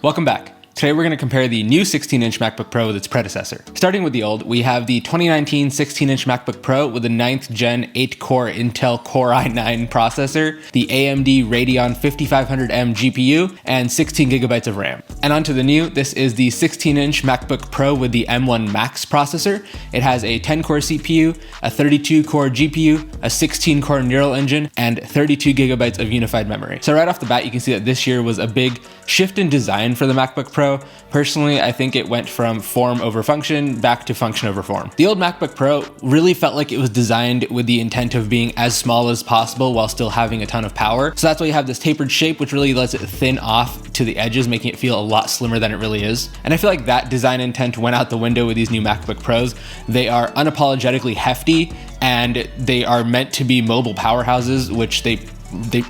Welcome back. Today we're going to compare the new 16-inch MacBook Pro with its predecessor. Starting with the old, we have the 2019 16-inch MacBook Pro with a 9th gen 8-core Intel Core i9 processor, the AMD Radeon 5500M GPU, and 16 gigabytes of RAM. And onto the new, this is the 16-inch MacBook Pro with the M1 Max processor. It has a 10-core CPU, a 32-core GPU, a 16-core neural engine, and 32 gigabytes of unified memory. So right off the bat, you can see that this year was a big shift in design for the MacBook Pro. Personally, I think it went from form over function back to function over form. The old MacBook Pro really felt like it was designed with the intent of being as small as possible while still having a ton of power. So that's why you have this tapered shape, which really lets it thin off to the edges, making it feel a lot slimmer than it really is. And I feel like that design intent went out the window with these new MacBook Pros. They are unapologetically hefty, and they are meant to be mobile powerhouses, which they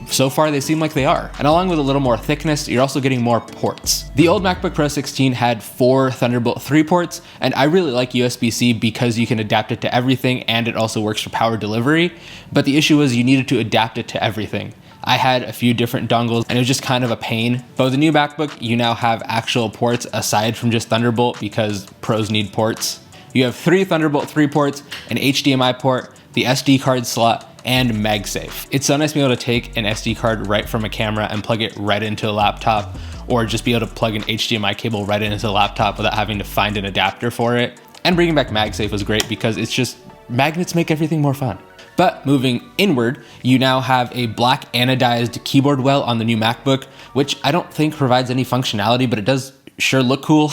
so far they seem like they are. And along with a little more thickness, you're also getting more ports. The old MacBook Pro 16 had 4 Thunderbolt 3 ports, and I really like USB-C because you can adapt it to everything and it also works for power delivery. But the issue was you needed to adapt it to everything. I had a few different dongles and it was just kind of a pain. But with the new MacBook, you now have actual ports aside from just Thunderbolt because pros need ports. You have 3 Thunderbolt 3 ports, an HDMI port, the SD card slot, and MagSafe. It's so nice to be able to take an SD card right from a camera and plug it right into a laptop, or just be able to plug an HDMI cable right into the laptop without having to find an adapter for it. And bringing back MagSafe was great because it's just, magnets make everything more fun. But moving inward, you now have a black anodized keyboard well on the new MacBook, which I don't think provides any functionality, but it does sure look cool.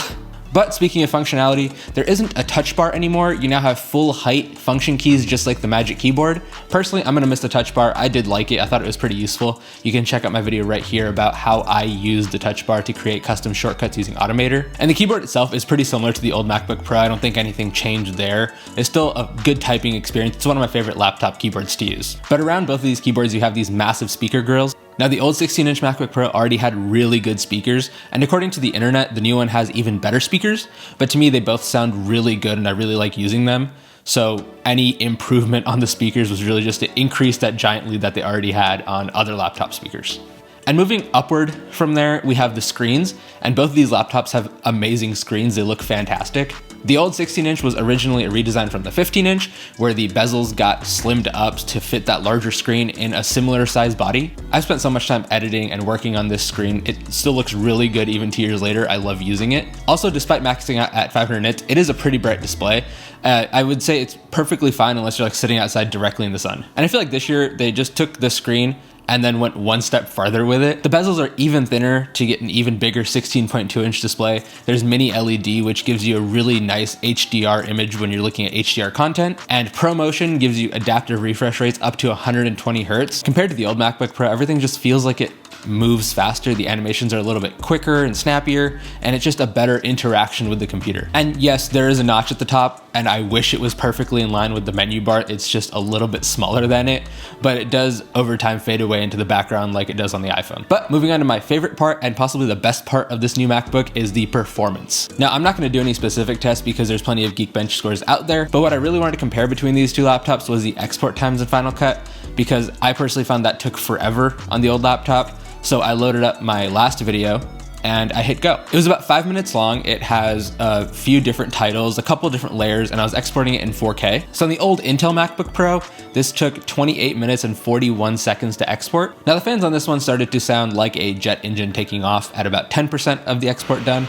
But speaking of functionality, there isn't a touch bar anymore. You now have full height function keys just like the Magic Keyboard. Personally, I'm gonna miss the touch bar. I did like it. I thought it was pretty useful. You can check out my video right here about how I used the touch bar to create custom shortcuts using Automator. And the keyboard itself is pretty similar to the old MacBook Pro. I don't think anything changed there. It's still a good typing experience. It's one of my favorite laptop keyboards to use. But around both of these keyboards, you have these massive speaker grills. Now, the old 16-inch MacBook Pro already had really good speakers, and according to the internet, the new one has even better speakers, but to me, they both sound really good and I really like using them. So any improvement on the speakers was really just to increase that giant lead that they already had on other laptop speakers. And moving upward from there, we have the screens, and both of these laptops have amazing screens. They look fantastic. The old 16-inch was originally a redesign from the 15-inch, where the bezels got slimmed up to fit that larger screen in a similar size body. I've spent so much time editing and working on this screen. It still looks really good even 2 years later. I love using it. Also, despite maxing out at 500 nits, it is a pretty bright display. I would say it's perfectly fine unless you're like sitting outside directly in the sun. And I feel like this year they just took the screen and then went one step farther with it. The bezels are even thinner to get an even bigger 16.2-inch display. There's mini LED, which gives you a really nice HDR image when you're looking at HDR content. And ProMotion gives you adaptive refresh rates up to 120 Hertz. Compared to the old MacBook Pro, everything just feels like it moves faster. The animations are a little bit quicker and snappier, and it's just a better interaction with the computer. And yes, there is a notch at the top, and I wish it was perfectly in line with the menu bar. It's just a little bit smaller than it, but it does over time fade away into the background like it does on the iPhone. But moving on to my favorite part and possibly the best part of this new MacBook is the performance. Now, I'm not going to do any specific tests because there's plenty of Geekbench scores out there, but what I really wanted to compare between these two laptops was the export times in Final Cut, because I personally found that took forever on the old laptop. So I loaded up my last video and I hit go. It was about 5 minutes long. It has a few different titles, a couple different layers, and I was exporting it in 4K. So on the old Intel MacBook Pro, this took 28 minutes and 41 seconds to export. Now the fans on this one started to sound like a jet engine taking off at about 10% of the export done.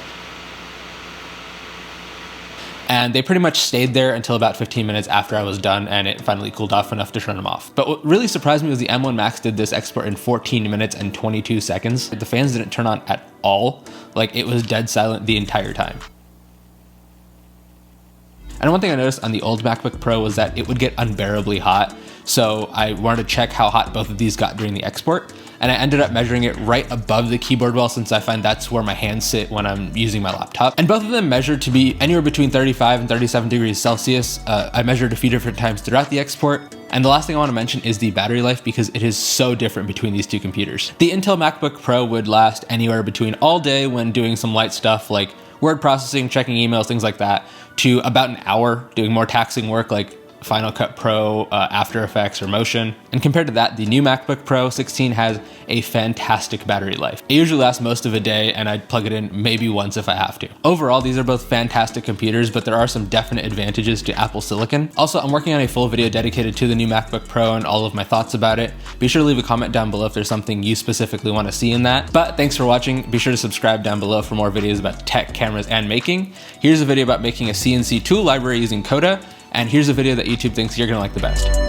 And they pretty much stayed there until about 15 minutes after I was done, and it finally cooled off enough to turn them off. But what really surprised me was the M1 Max did this export in 14 minutes and 22 seconds. The fans didn't turn on at all. Like, it was dead silent the entire time. And one thing I noticed on the old MacBook Pro was that it would get unbearably hot. So I wanted to check how hot both of these got during the export. And I ended up measuring it right above the keyboard well, since I find that's where my hands sit when I'm using my laptop. And both of them measured to be anywhere between 35 and 37 degrees Celsius. I measured a few different times throughout the export. And the last thing I want to mention is the battery life, because it is so different between these two computers. The Intel MacBook Pro would last anywhere between all day when doing some light stuff like word processing, checking emails, things like that, to about an hour doing more taxing work like Final Cut Pro, After Effects, or Motion. And compared to that, the new MacBook Pro 16 has a fantastic battery life. It usually lasts most of a day, and I'd plug it in maybe once if I have to. Overall, these are both fantastic computers, but there are some definite advantages to Apple Silicon. Also, I'm working on a full video dedicated to the new MacBook Pro and all of my thoughts about it. Be sure to leave a comment down below if there's something you specifically want to see in that. But thanks for watching. Be sure to subscribe down below for more videos about tech, cameras, and making. Here's a video about making a CNC tool library using Coda, and here's a video that YouTube thinks you're gonna like the best.